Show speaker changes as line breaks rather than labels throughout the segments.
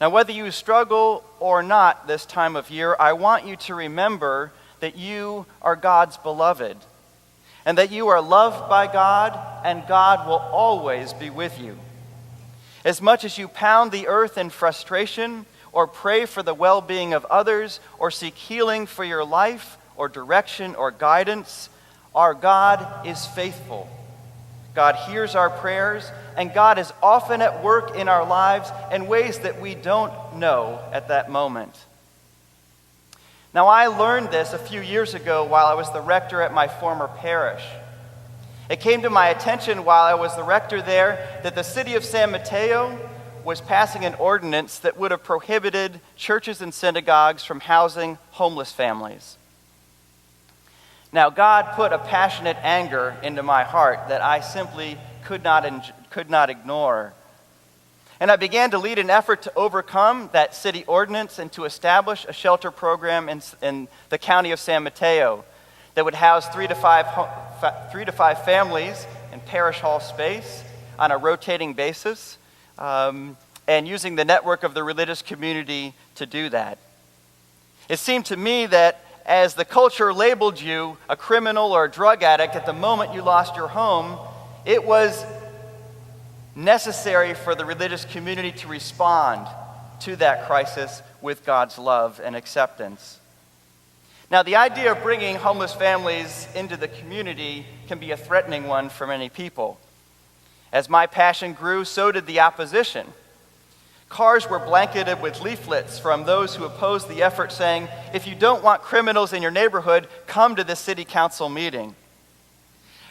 Now, whether you struggle or not this time of year, I want you to remember that you are God's beloved, and that you are loved by God, and God will always be with you. As much as you pound the earth in frustration, or pray for the well-being of others, or seek healing for your life, or direction, or guidance, our God is faithful. God hears our prayers, and God is often at work in our lives in ways that we don't know at that moment. Now, I learned this a few years ago while I was the rector at my former parish. It came to my attention while I was the rector there that the city of San Mateo was passing an ordinance that would have prohibited churches and synagogues from housing homeless families. Now, God put a passionate anger into my heart that I simply could not ignore. And I began to lead an effort to overcome that city ordinance and to establish a shelter program in the county of San Mateo that would house 3 to 5 families in parish hall space on a rotating basis, and using the network of the religious community to do that. It seemed to me that as the culture labeled you a criminal or a drug addict at the moment you lost your home, it was necessary for the religious community to respond to that crisis with God's love and acceptance. Now, the idea of bringing homeless families into the community can be a threatening one for many people. As my passion grew, so did the opposition. Cars were blanketed with leaflets from those who opposed the effort saying, if you don't want criminals in your neighborhood, come to the city council meeting.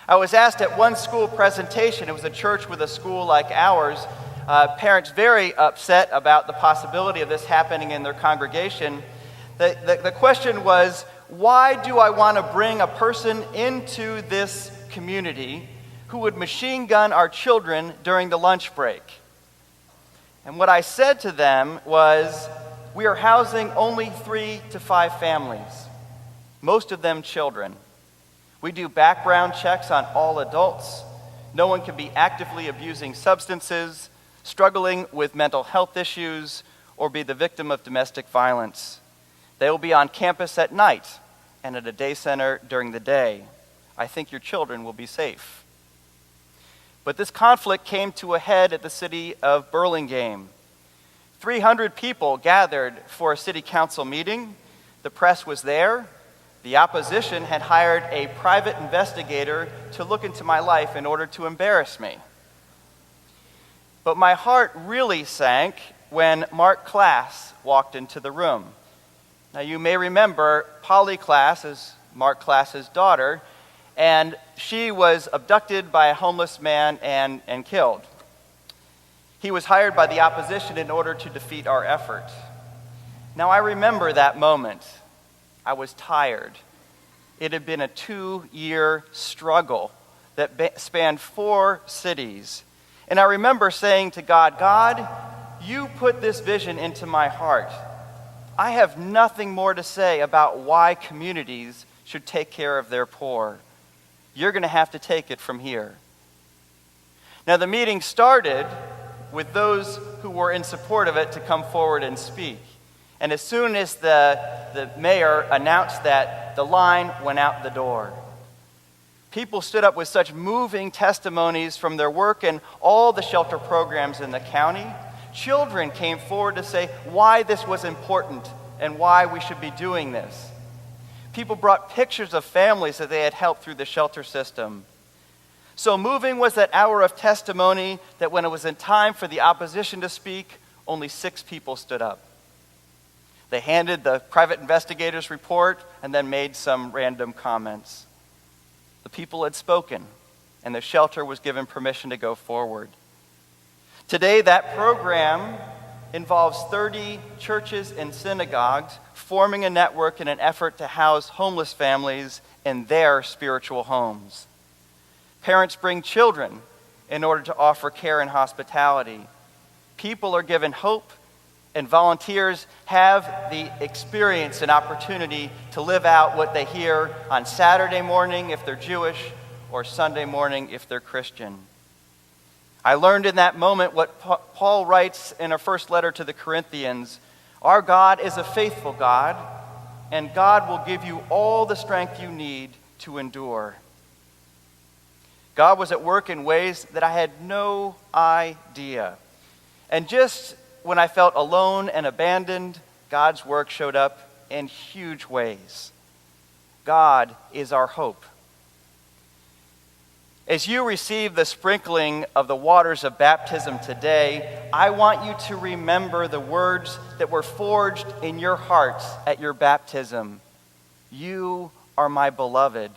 I was asked at one school presentation, it was a church with a school like ours, parents very upset about the possibility of this happening in their congregation. The question was, why do I want to bring a person into this community who would machine gun our children during the lunch break? And what I said to them was, we are housing only 3 to 5 families, most of them children. We do background checks on all adults. No one can be actively abusing substances, struggling with mental health issues, or be the victim of domestic violence. They will be on campus at night and at a day center during the day. I think your children will be safe. But this conflict came to a head at the city of Burlingame. 300 people gathered for a city council meeting. The press was there. The opposition had hired a private investigator to look into my life in order to embarrass me. But my heart really sank when Mark Klass walked into the room. Now, you may remember Polly Klass is Mark Klass's daughter, and she was abducted by a homeless man and killed. He was hired by the opposition in order to defeat our effort. Now, I remember that moment. I was tired. It had been a 2-year struggle that spanned 4 cities. And I remember saying to God, God, you put this vision into my heart. I have nothing more to say about why communities should take care of their poor. You're going to have to take it from here. Now, the meeting started with those who were in support of it to come forward and speak. And as soon as the mayor announced that, the line went out the door. People stood up with such moving testimonies from their work and all the shelter programs in the county. Children came forward to say why this was important and why we should be doing this. People brought pictures of families that they had helped through the shelter system. So moving was that hour of testimony that when it was in time for the opposition to speak, only 6 people stood up. They handed the private investigator's report and then made some random comments. The people had spoken, and the shelter was given permission to go forward. Today, that program involves 30 churches and synagogues forming a network in an effort to house homeless families in their spiritual homes. Parents bring children in order to offer care and hospitality. People are given hope, and volunteers have the experience and opportunity to live out what they hear on Saturday morning if they're Jewish or Sunday morning if they're Christian. I learned in that moment what Paul writes in our first letter to the Corinthians. Our God is a faithful God, and God will give you all the strength you need to endure. God was at work in ways that I had no idea. And just when I felt alone and abandoned, God's work showed up in huge ways. God is our hope. As you receive the sprinkling of the waters of baptism today, I want you to remember the words that were forged in your hearts at your baptism. You are my beloved.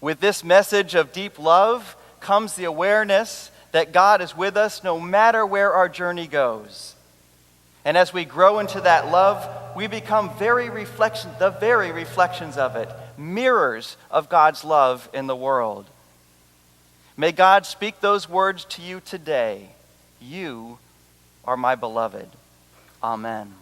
With this message of deep love comes the awareness that God is with us no matter where our journey goes. And as we grow into that love, we become the very reflections of it, mirrors of God's love in the world. May God speak those words to you today. You are my beloved. Amen.